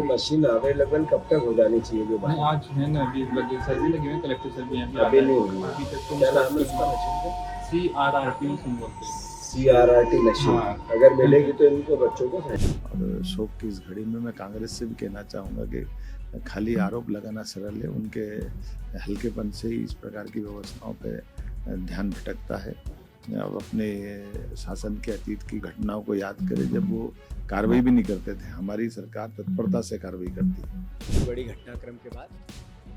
Machine available कब तक हो जानी चाहिए जो नहीं, आज है ना, अभी लगे सर्वे लगे हुए हैं, कलेक्टर सर्वे हैं अभी नहीं हुई। अभी तक तो क्या नाम है उसका मशीन का? CRRT मशीन बोलते हैं। CRRT machine. हाँ। अगर मिलेगी तो इनको बच्चों को और शोक की इस घड़ी में मैं कांग्रेस से भी कहना चाहूँगा कि खाली आरोप लगाना सरल है, उनके हल्केपन से ही इस प्रकार की व्यवस्थाओं पे ध्यान भटकता है। अब अपने शासन के अतीत की घटनाओं को याद करें, जब वो कार्रवाई भी नहीं करते थे, हमारी सरकार तत्परता से कार्रवाई करती है। बड़ी घटनाक्रम के बाद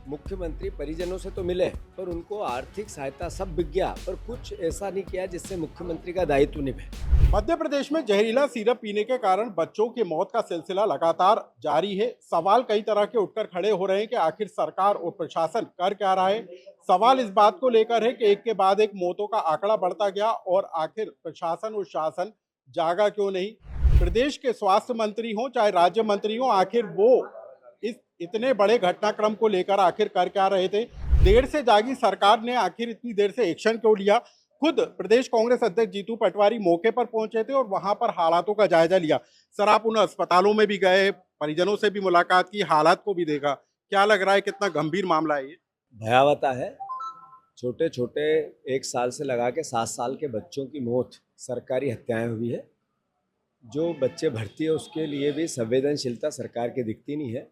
मुख्यमंत्री परिजनों से तो मिले पर उनको आर्थिक सहायता सब बिक गया, पर कुछ ऐसा नहीं किया जिससे मुख्यमंत्री का दायित्व निभे। मध्य प्रदेश में जहरीला सिरप पीने के कारण बच्चों की मौत का सिलसिला लगातार जारी है। सवाल कई तरह के उठकर खड़े हो रहे हैं कि आखिर सरकार और प्रशासन कर क्या रहा है। सवाल इस बात को लेकर है कि एक के बाद एक मौतों का आंकड़ा बढ़ता गया और आखिर प्रशासन और शासन जागा क्यों नहीं। प्रदेश के स्वास्थ्य मंत्री हों चाहे राज्य मंत्री हों, आखिर वो इस इतने बड़े घटनाक्रम को लेकर आखिर कर क्या रहे थे। देर से जागी सरकार ने आखिर इतनी देर से एक्शन क्यों लिया। खुद प्रदेश कांग्रेस अध्यक्ष जीतू पटवारी मौके पर पहुंचे थे और वहां पर हालातों का जायजा लिया। सर, आप उन अस्पतालों में भी गए, परिजनों से भी मुलाकात की, हालात को भी देखा, क्या लग रहा है कितना गंभीर मामला है ये? भयावता है। छोटे छोटे 1 साल से लगा के 7 साल के बच्चों की मौत सरकारी हत्याएं हुई है। जो बच्चे भर्ती है उसके लिए भी संवेदनशीलता सरकार की दिखती नहीं है।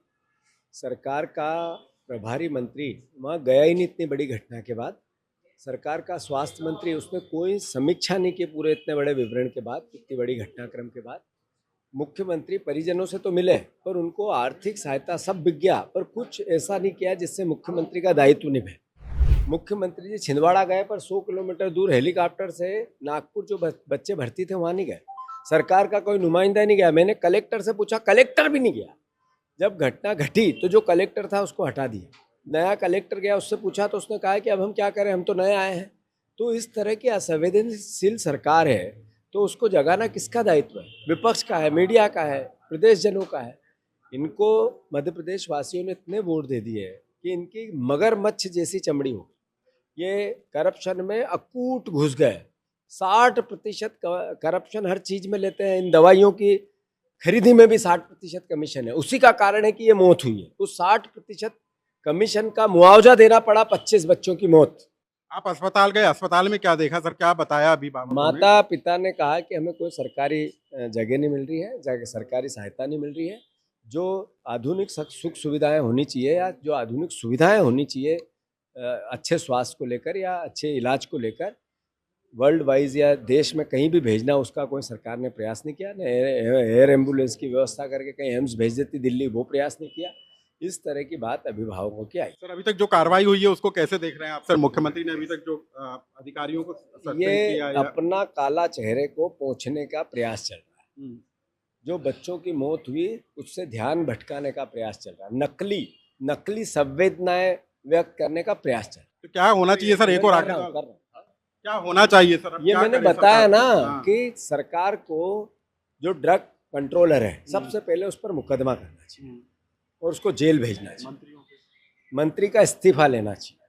सरकार का प्रभारी मंत्री वहाँ गया ही नहीं इतनी बड़ी घटना के बाद। सरकार का स्वास्थ्य मंत्री, उसने कोई समीक्षा नहीं की पूरे इतने बड़े विवरण के बाद, इतनी बड़ी घटनाक्रम के बाद। मुख्यमंत्री परिजनों से तो मिले पर उनको आर्थिक सहायता सब बिक गया, पर कुछ ऐसा नहीं किया जिससे मुख्यमंत्री का दायित्व निभे। मुख्यमंत्री जी छिंदवाड़ा गए पर 100 किलोमीटर दूर हेलीकॉप्टर से नागपुर जो बच्चे भर्ती थे वहाँ नहीं गए। सरकार का कोई नुमाइंदा नहीं गया। मैंने कलेक्टर से पूछा, कलेक्टर भी नहीं गया। जब घटना घटी तो जो कलेक्टर था उसको हटा दिया, नया कलेक्टर गया, उससे पूछा तो उसने कहा कि अब हम क्या करें, हम तो नए आए हैं। तो इस तरह की असंवेदनशील सरकार है तो उसको जगाना किसका दायित्व है? विपक्ष का है, मीडिया का है, प्रदेशजनों का है। इनको मध्य प्रदेश वासियों ने इतने वोट दे दिए कि इनकी मगरमच्छ जैसी चमड़ी हो। ये करप्शन में अकूट घुस गए। 60% करप्शन हर चीज़ में लेते हैं। इन दवाइयों की खरीदी में भी 60% कमीशन है। उसी का कारण है कि ये मौत हुई है। उस 60% कमीशन का मुआवजा देना पड़ा 25 बच्चों की मौत। आप अस्पताल गए, अस्पताल में क्या देखा सर, क्या बताया अभिभावकों ने? माता पिता ने कहा कि हमें कोई सरकारी जगह नहीं मिल रही है, सरकारी सहायता नहीं मिल रही है। जो आधुनिक सुख सुविधाएं होनी चाहिए या जो आधुनिक सुविधाएं होनी चाहिए अच्छे स्वास्थ्य को लेकर या अच्छे इलाज को लेकर, वर्ल्ड वाइज या देश में कहीं भी भेजना, उसका कोई सरकार ने प्रयास नहीं किया। न एयर एम्बुलेंस की व्यवस्था करके कहीं एम्स भेज देती दिल्ली, वो प्रयास नहीं किया। इस तरह की बात अभिभावकों की आई। सर, अभी तक जो कार्रवाई हुई है उसको कैसे देख रहे हैं आप? सर, मुख्यमंत्री ने अभी तक जो अधिकारियों को सस्पेंड ये किया या... अपना काला चेहरे को पोंछने का प्रयास चल रहा है। जो बच्चों की मौत हुई उससे ध्यान भटकाने का प्रयास चल रहा है। नकली संवेदनाएं व्यक्त करने का प्रयास चल रहा है। तो क्या होना चाहिए सर? एक और आखिरी सवाल, क्या होना चाहिए सर? ये मैंने बताया ना कि सरकार को जो ड्रग कंट्रोलर है सबसे पहले उस पर मुकदमा करना चाहिए और उसको जेल भेजना चाहिए। मंत्री का इस्तीफा लेना चाहिए,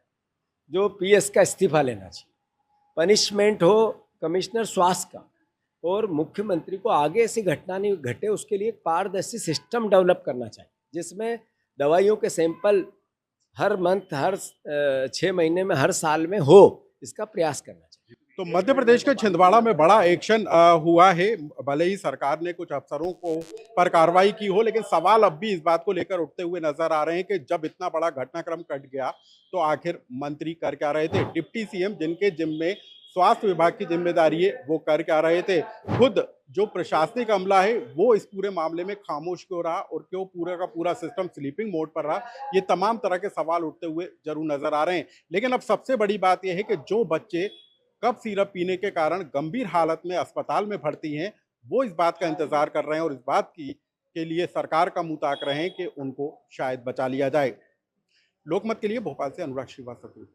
जो PS का इस्तीफा लेना चाहिए। पनिशमेंट हो कमिश्नर स्वास्थ्य का, और मुख्यमंत्री को आगे ऐसी घटना नहीं घटे उसके लिए पारदर्शी सिस्टम डेवलप करना चाहिए, जिसमें दवाइयों के सैंपल हर मंथ, हर 6 महीने में, हर साल में हो, इसका प्रयास करना चाहिए। तो मध्य प्रदेश के छिंदवाड़ा में बड़ा एक्शन हुआ है। भले ही सरकार ने कुछ अफसरों को पर कार्रवाई की हो, लेकिन सवाल अब भी इस बात को लेकर उठते हुए नजर आ रहे हैं कि जब इतना बड़ा घटनाक्रम कट गया तो आखिर मंत्री कर क्या रहे थे? डिप्टी सीएम जिनके जिम्मे स्वास्थ्य विभाग की जिम्मेदारी है, वो कर क्या रहे थे? खुद जो प्रशासनिक अमला है वो इस पूरे मामले में खामोश क्यों रहा और क्यों पूरा का पूरा सिस्टम स्लीपिंग मोड पर रहा? ये तमाम तरह के सवाल उठते हुए जरूर नजर आ रहे हैं। लेकिन अब सबसे बड़ी बात यह है कि जो बच्चे कफ सिरप पीने के कारण गंभीर हालत में अस्पताल में भर्ती हैं, वो इस बात का इंतजार कर रहे हैं और इस बात के लिए सरकार का मुंह ताक रहे हैं कि उनको शायद बचा लिया जाए। लोकमत के लिए भोपाल से अनुराग श्रीवास्तव।